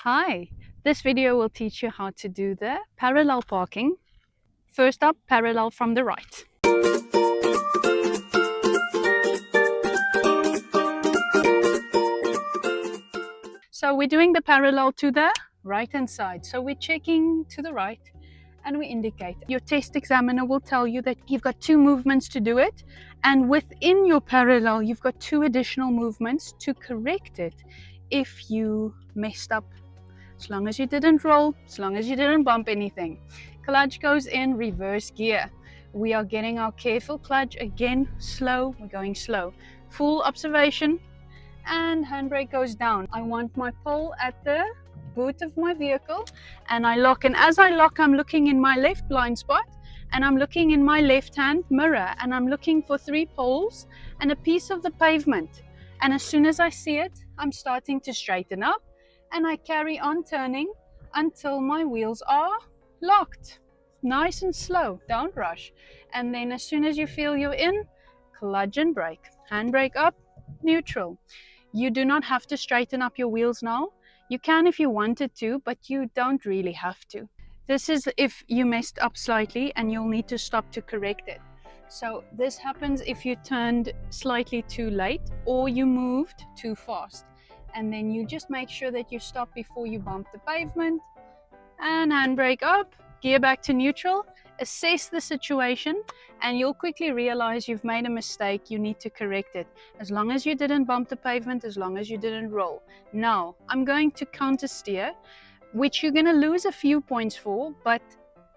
Hi, this video will teach you how to do the parallel parking. First up, parallel from the right. So we're doing the parallel to the right hand side. So we're checking to the right and we indicate. Your test examiner will tell you that you've got 2 movements to do it, and within your parallel you've got 2 additional movements to correct it if you messed up. As long as you didn't roll, as long as you didn't bump anything. Clutch goes in reverse gear. We are getting our careful clutch again, slow, we're going slow. Full observation, and handbrake goes down. I want my pole at the boot of my vehicle and I lock, and as I lock I'm looking in my left blind spot and I'm looking in my left hand mirror and I'm looking for 3 poles and a piece of the pavement, and as soon as I see it I'm starting to straighten up and I carry on turning until my wheels are locked. Nice and slow, don't rush. And then as soon as you feel you're in, clutch and brake. Handbrake up, neutral. You do not have to straighten up your wheels now. You can if you wanted to, but you don't really have to. This is if you messed up slightly and you'll need to stop to correct it. So this happens if you turned slightly too late or you moved too fast. And then you just make sure that you stop before you bump the pavement, and handbrake up, gear back to neutral, assess the situation, and you'll quickly realize you've made a mistake. You need to correct it. As long as you didn't bump the pavement, as long as you didn't roll. Now, I'm going to counter steer, which you're going to lose a few points for, but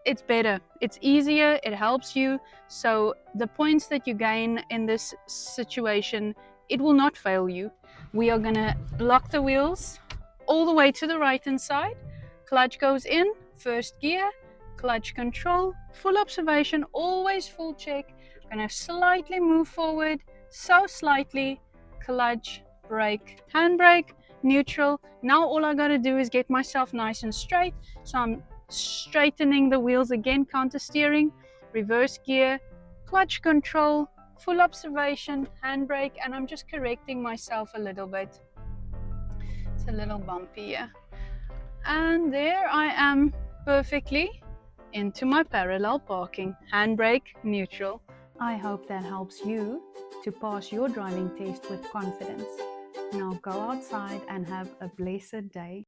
it's better. It's easier, it helps you. So the points that you gain in this situation, it will not fail you. We are going to lock the wheels all the way to the right hand side. Clutch goes in, first gear, clutch control, full observation, always full check. I'm going to slightly move forward, so slightly, clutch, brake, handbrake, neutral. Now all I got to do is get myself nice and straight. So I'm straightening the wheels again, counter steering, reverse gear, clutch control, full observation, handbrake, and I'm just correcting myself a little bit. It's a little bumpy here. And there I am, perfectly into my parallel parking. Handbrake, neutral. I hope that helps you to pass your driving test with confidence. Now go outside and have a blessed day.